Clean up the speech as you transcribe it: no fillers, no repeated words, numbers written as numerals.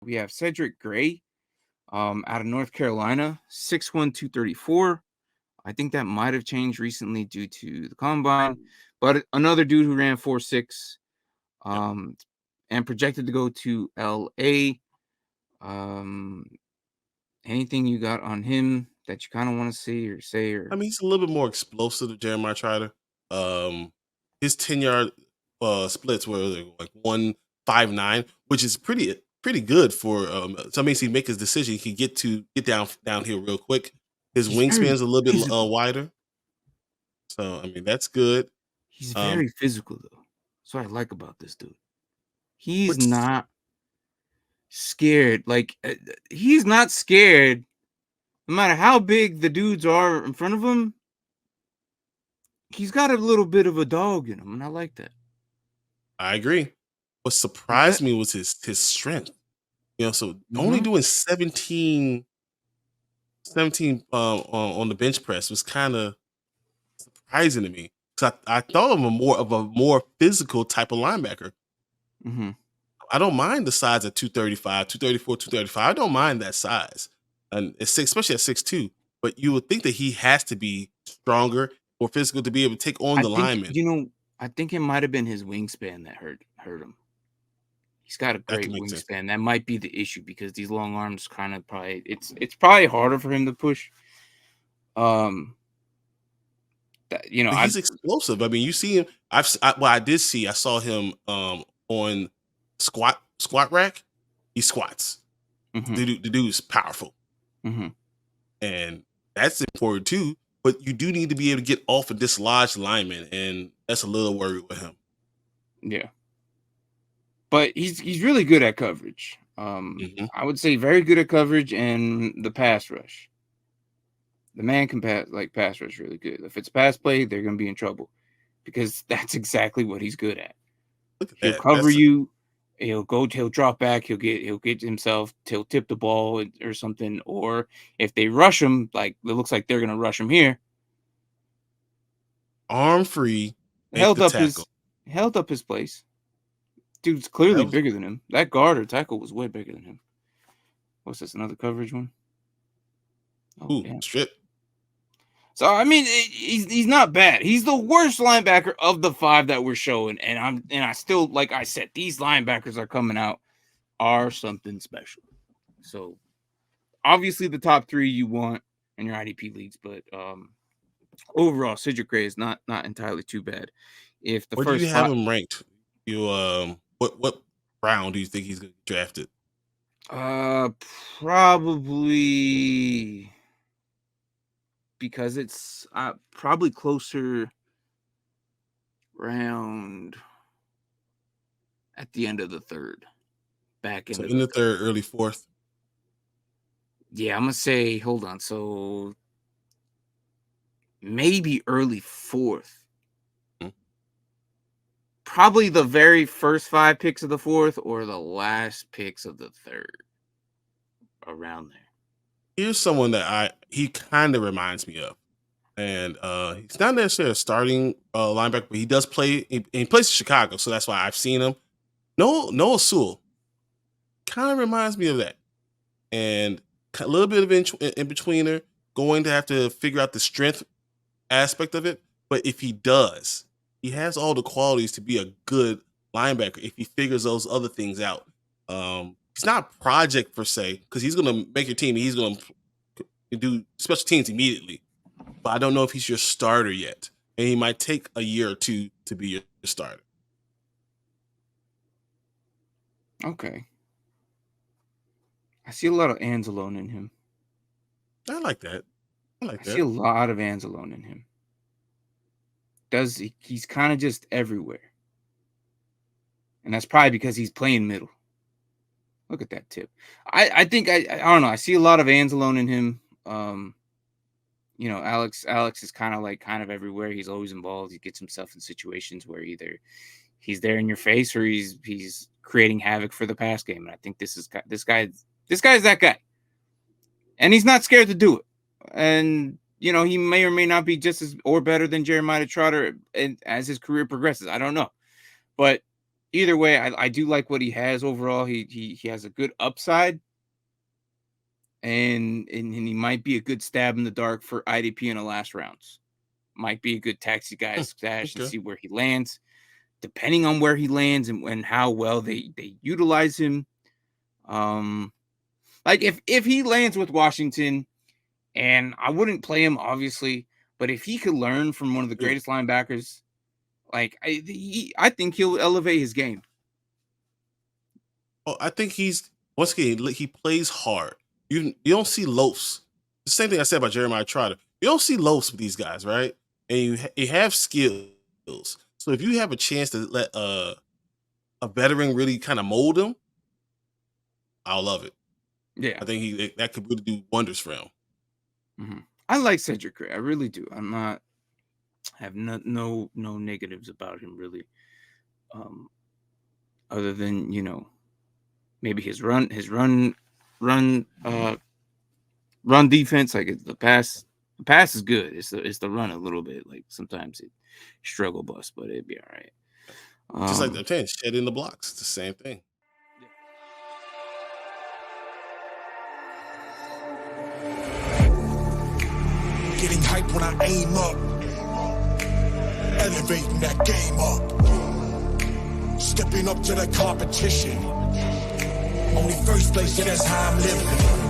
We have Cedric Gray, out of North Carolina, 6'1", 234. I think that might have changed recently due to the combine, but another dude who ran 4'6", Yep. and projected to go to LA. Um, Anything you got on him that you kind of want to see or say I or mean, he's a little bit more explosive than Jeremiah Trotter. His 10-yard splits were like 1.59, which is pretty good for. So that means he make his decision. He can get downhill real quick. His he's very wingspan's a little bit physical. wider, so I mean that's good. He's Um, very physical though. That's what I like about this dude. He's which not scared. He's not scared. No matter how big the dudes are in front of him, he's got a little bit of a dog in him, and I like that. I agree. What He's surprised that. me was his strength. So only Mm-hmm. doing 17 on the bench press was kind of surprising to me because I thought of a more physical type of linebacker. Mm-hmm. I don't mind the size at 235, 234, 235. I don't mind that size, and especially at 6'2". But you would think that he has to be stronger or physical to be able to take on I the think lineman. I think it might have been his wingspan that hurt him. He's got a That can great make sense. wingspan. That might be the issue because these long arms kind of probably it's probably harder for him to push. Um, But I he's explosive. I mean, you see him. I did see. I saw him on squat rack. He squats. mm-hmm, The dude's powerful, mm-hmm. and that's important too. But you do need to be able to get off a dislodged lineman, and that's a little worried with him. Yeah, but he's really good at coverage. Hmm. I would say very good at coverage and the pass rush. The man can pass rush really good. If it's pass play, they're gonna be in trouble because that's exactly what he's good at. Look at He'll that. cover you. He'll drop back. He'll get himself. He'll tip the ball or something. Or if they rush him, like it looks like they're gonna rush him here. Arm free, make Held the up tackle. his held up his place. Dude's clearly That was bigger than him. That guard or tackle was way bigger than him. What's this? Another coverage one? Oh damn. strip. So I mean, he's not bad. He's the worst linebacker of the five that we're showing, and I still like I said, these linebackers are coming out are something special. So obviously the top three you want in your IDP leagues, but overall, Cedric Gray is not entirely too bad. If the Where do you first have five, him ranked? You what round do you think he's going to get drafted? uh, probably because it's probably closer round at the end of the third, back So end of in the the third. third, early fourth. Yeah, I'm gonna say hold on. So maybe early fourth. Hmm. Probably the very first 5 picks of the fourth or the last picks of the third, around there. Here's someone that he kind of reminds me of. And he's not necessarily a starting linebacker, but he does play. He plays in Chicago, so that's why I've seen him. Noah Sewell kind of reminds me of that, and a little bit of in betweener. Going to have to figure out the strength aspect of it, but if he does, he has all the qualities to be a good linebacker. If he figures those other things out, he's not a project per se because he's going to make your team. He's going to do special teams immediately. But I don't know if he's your starter yet. And he might take a year or two to be your starter. Okay. I see a lot of Anzalone in him. I like that. I like I see that. a lot of Anzalone in him. He's kind of just everywhere. And that's probably because he's playing middle. Look at that tip. I think I don't know. I see a lot of Anzalone in him. Alex is kind of everywhere. He's always involved. He gets himself in situations where either he's there in your face or he's creating havoc for the pass game. And I think this guy's that guy. And he's not scared to do it. And he may or may not be just as or better than Jeremiah Trotter as his career progresses. I don't know. But either way, I do like what he has overall. He has a good upside, and he might be a good stab in the dark for IDP in the last rounds. Might be a good taxi guy stash and Okay. see where he lands. Depending on where he lands and how well they utilize him. Like if he lands with Washington, and I wouldn't play him obviously, but if he could learn from one of the Yeah. greatest linebackers, like I think he'll elevate his game. Oh, I think once again he plays hard. You don't see loafs. The same thing I said about Jeremiah Trotter. You don't see loafs with these guys, right? And you have skills. So if you have a chance to let a veteran really kind of mold him, I'll love it. Yeah, I think that could really do wonders for him. I like Cedric. I really do. I'm not have no negatives about him really. Other than maybe his run defense, like the pass is good. It's the run a little bit, like sometimes it struggle bus, but it'd be all right. Just like the 10, shed in the blocks. It's the same thing. Getting hyped when I aim up, elevating that game up, stepping up to the competition. Only first place, yeah, that's how I'm living.